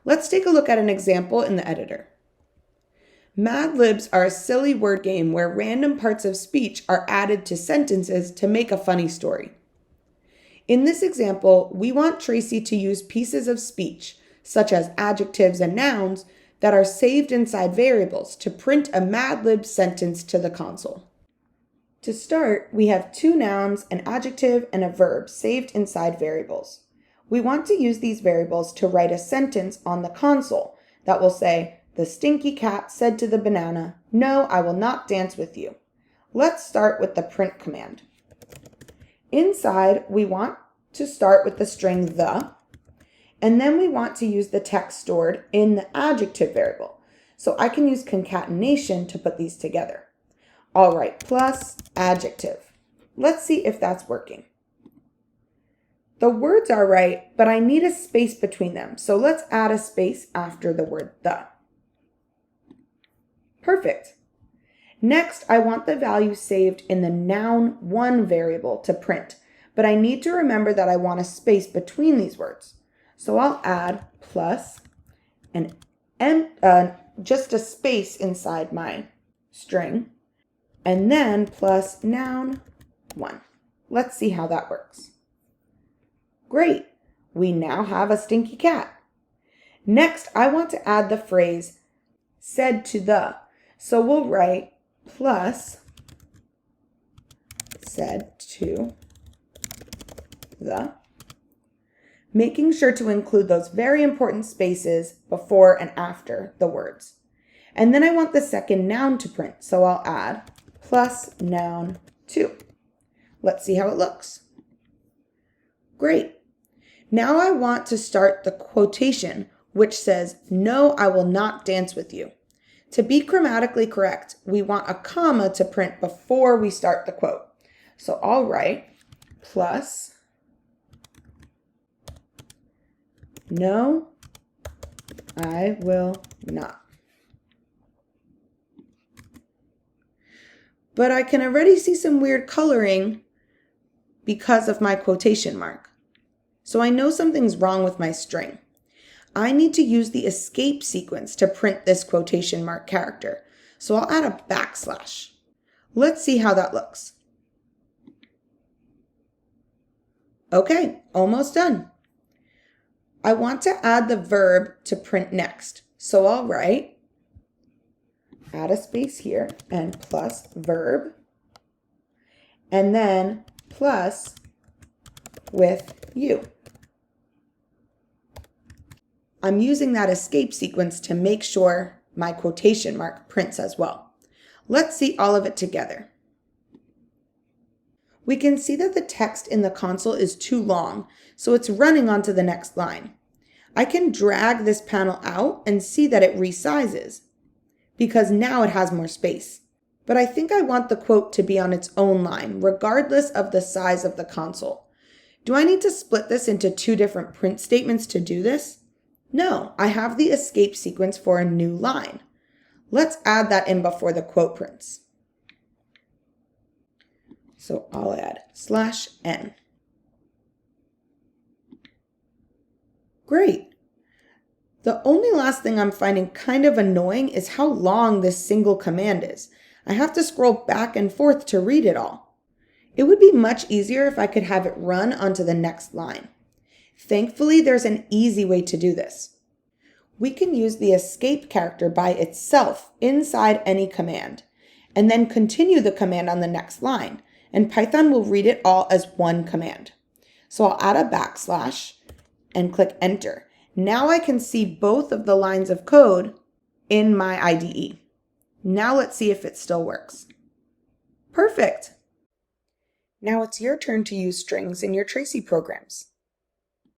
Let's take a look at an example in the editor. Mad Libs are a silly word game where random parts of speech are added to sentences to make a funny story. In this example, we want Tracy to use pieces of speech, such as adjectives and nouns, that are saved inside variables to print a Mad Lib sentence to the console. To start, we have two nouns, an adjective, and a verb saved inside variables. We want to use these variables to write a sentence on the console that will say, "The stinky cat said to the banana, 'No, I will not dance with you.'" Let's start with the print command. Inside, we want to start with the string the, and then we want to use the text stored in the adjective variable. So I can use concatenation to put these together. All right, plus adjective. Let's see if that's working. The words are right, but I need a space between them. So let's add a space after the word the. Perfect. Next, I want the value saved in the noun1 variable to print, but I need to remember that I want a space between these words. So I'll add plus and just a space inside my string, and then plus noun1. Let's see how that works. Great, we now have a stinky cat. Next, I want to add the phrase said to the. So we'll write plus said to the, making sure to include those very important spaces before and after the words. And then I want the second noun to print, so I'll add plus noun2. Let's see how it looks. Great. Now I want to start the quotation, which says, "No, I will not dance with you." To be grammatically correct, we want a comma to print before we start the quote. So I'll write plus "No, I will not." But I can already see some weird coloring because of my quotation mark. So I know something's wrong with my string. I need to use the escape sequence to print this quotation mark character. So I'll add a backslash. Let's see how that looks. Okay, almost done. I want to add the verb to print next. So I'll write, add a space here, and plus verb, and then plus with you. I'm using that escape sequence to make sure my quotation mark prints as well. Let's see all of it together. We can see that the text in the console is too long, so it's running onto the next line. I can drag this panel out and see that it resizes because now it has more space. But I think I want the quote to be on its own line, regardless of the size of the console. Do I need to split this into two different print statements to do this? No, I have the escape sequence for a new line. Let's add that in before the quote prints. So I'll add /n. Great. The only last thing I'm finding kind of annoying is how long this single command is. I have to scroll back and forth to read it all. It would be much easier if I could have it run onto the next line. Thankfully, there's an easy way to do this. We can use the escape character by itself inside any command, and then continue the command on the next line, and Python will read it all as one command. So I'll add a backslash and click enter. Now I can see both of the lines of code in my IDE. Now let's see if it still works. Perfect. Now it's your turn to use strings in your Tracy programs.